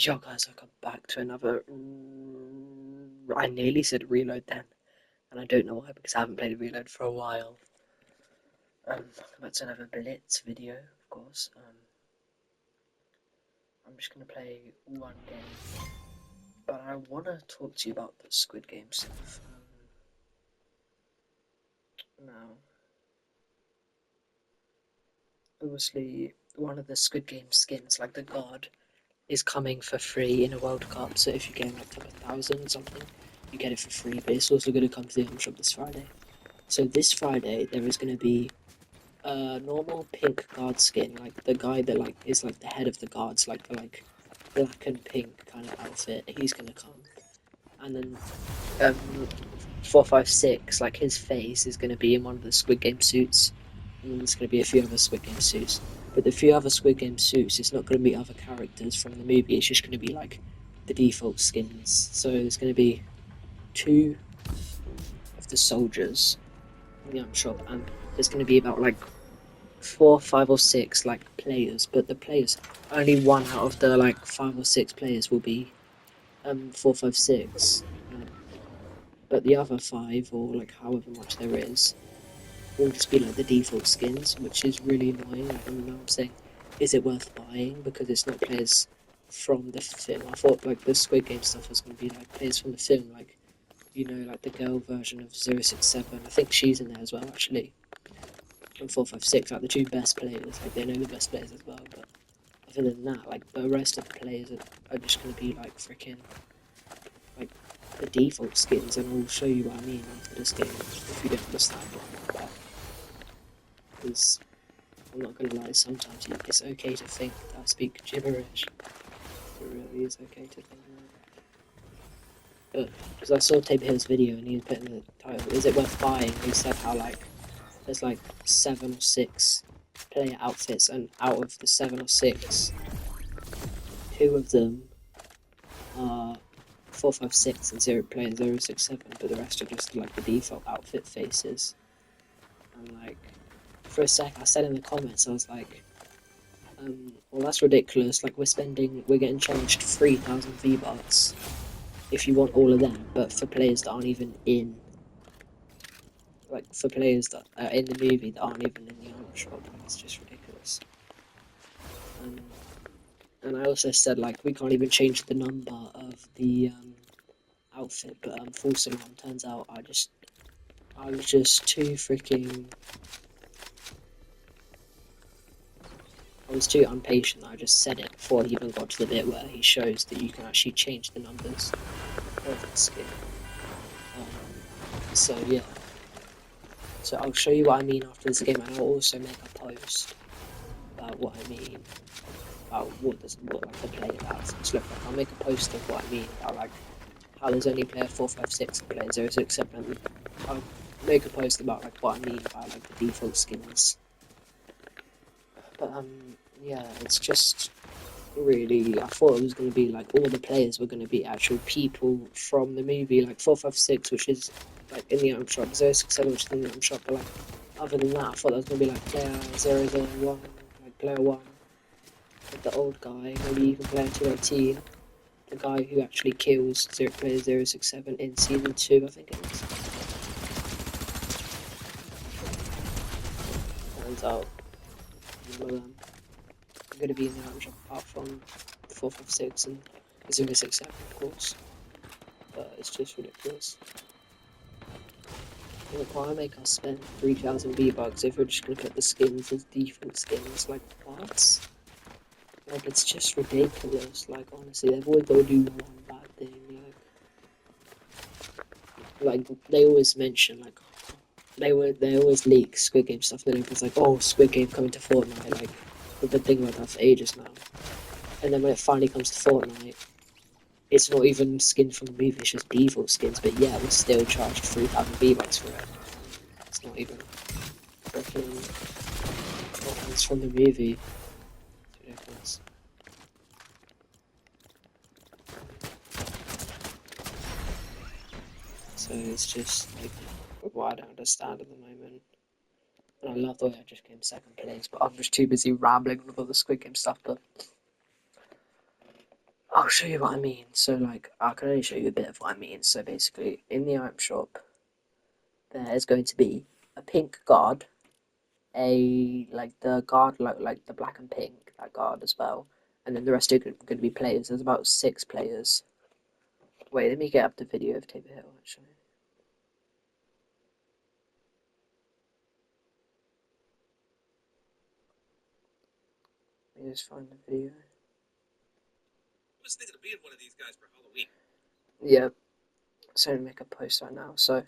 Yo guys, welcome back to another. I nearly said reload then, and I don't know why because I haven't played reload for a while. Welcome back to another Blitz video, of course. I'm just gonna play one game, but I wanna talk to you about the Squid Game stuff. Now, obviously, one of the Squid Game skins, like the guard, is coming for free in a World Cup. So if you gain like a 1,000 something, you get it for free. But it's also gonna come to the item shop this Friday. So this Friday there is going to be a normal pink guard skin, like the guy that like is like the head of the guards, like the like black and pink kind of outfit. He's going to come, and then 456, like his face is going to be in one of the Squid Game suits, and then there's going to be a few other Squid Game suits. But the few other Squid Game suits, it's not going to be other characters from the movie. It's just going to be like the default skins. So there's going to be two of the soldiers in the item shop, and there's going to be about like 4, 5, or 6 like players, but the players only one out of the like 5 or 6 players will be 4, 5, 6. But the other 5 or like however much there is will just be like the default skins, which is really annoying. Like, I know I'm saying, is it worth buying because it's not players from the film? I thought like the Squid Game stuff was going to be like players from the film, like like the girl version of 067. I think she's in there as well actually. And 4, 5, 6, like the two best players, like they know the best players as well. But other than that, like the rest of the players are just gonna be like freaking like the default skins, and I'll show you what I mean after this game if you don't understand it. Because I'm not gonna lie, sometimes it's okay to think that I speak gibberish. It really is okay to think that. But because I saw Tape Hill's video and he was putting the title, "Is it worth buying?" He said how like there's like 7 or 6 player outfits, and out of the 7 or 6, 2 of them are 4, 5, 6 and 0 player 067, but the rest are just like the default outfit faces. And like for a sec, I said in the comments, I was like, well that's ridiculous. Like we're getting charged 3,000 V-Bucks if you want all of them, but for players that aren't even in, like for players that are in the movie that aren't even in the item shop, like it's just ridiculous. Um, and I also said like we can't even change the number of the outfit, but full salon. Turns out I was just too freaking. I was too impatient. I just said it before he even got to the bit where he shows that you can actually change the numbers of the skin. So yeah. So I'll show you what I mean after this game, and I'll also make a post about what I mean about what like the player outfits look like. I'll make a post of what I mean about like how there's only player 4, 5, 6 and player 067. And I'll make a post about like what I mean about like the default skins. But yeah, it's just really, I thought it was going to be like all the players were going to be actual people from the movie, like 4, 5, 6, which is like in the item shop, 067, which is in the item shop. But like other than that, I thought that was going to be like player 001, like player 1, like the old guy, maybe even player 218, the guy who actually kills player 067 in season 2, I think it is. Turns out none of them are going to be in the item shop apart from 4, 5, 6 and 067, of course. But it's just ridiculous. Like, why make us spend 3,000 V-Bucks if we're just gonna put the skins as default skins? Like, what? Like, it's just ridiculous. Like, honestly, they've always got to do one bad thing. Like they always mention, like, they always leak Squid Game stuff. Then it's like, oh, Squid Game coming to Fortnite. Like, we've been thinking about that for ages now. And then when it finally comes to Fortnite, it's not even skins from the movie, it's just default skins. But yeah, we're still charged 3,000 V-Bucks for it. It's not even freaking. Oh, it's from the movie. It's ridiculous. So it's just like what I don't understand at the moment. And I love the way I just came second place, but I'm just too busy rambling with all the Squid Game stuff. But I'll show you what I mean. So, like, I can only show you a bit of what I mean. So, basically, in the item shop, there's going to be a pink guard, like the guard, like the black and pink, that guard as well, and then the rest are going to be players. There's about 6 players. Wait, let me get up the video of Tabor Hill, actually. Let me just find the video. I was thinking of being one of these guys for Halloween. Yep. So, make a post right now. So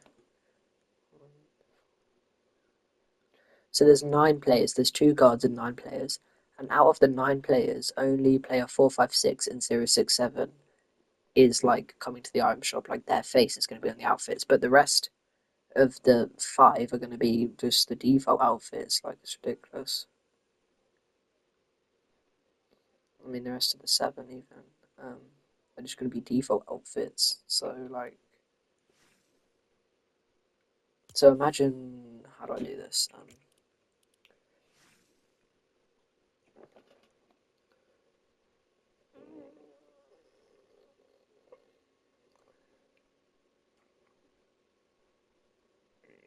there's 9 players. There's 2 guards and 9 players. And out of the 9 players, only player 456 and 067 is like coming to the item shop. Like their face is going to be on the outfits, but the rest of the 5 are going to be just the default outfits. Like it's ridiculous. I mean, the rest of the 7 even are just going to be default outfits. So imagine, how do I do this?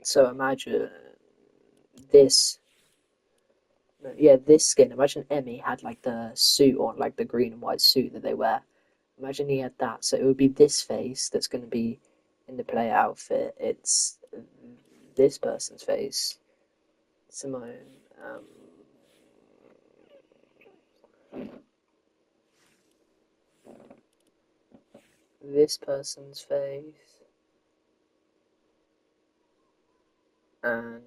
So imagine this. Yeah, this skin. Imagine Emmy had like the suit on, like the green and white suit that they wear. Imagine he had that. So it would be this face that's going to be in the player outfit. It's this person's face, Simone. This person's face, and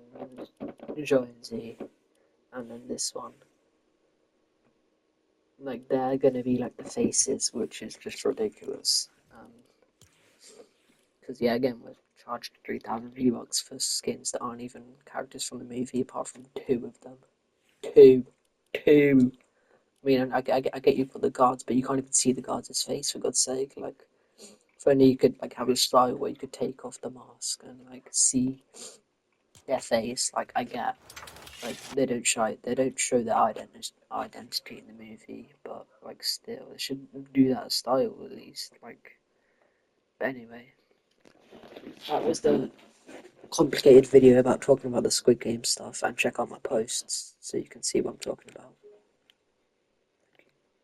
Jonesy, and then this one. Like they're gonna be like the faces, which is just ridiculous. Because yeah, again, we're charged 3,000 V-Bucks for skins that aren't even characters from the movie, apart from 2 of them. Two, two. I mean, I get you for the guards, but you can't even see the guards' face, for God's sake. Like, if only you could like have a style where you could take off the mask and like see their face. Like, I get, like they don't show their identity in the movie, but like still, they should do that style at least. Like, but anyway, that was the complicated video about talking about the Squid Game stuff, and check out my posts so you can see what I'm talking about.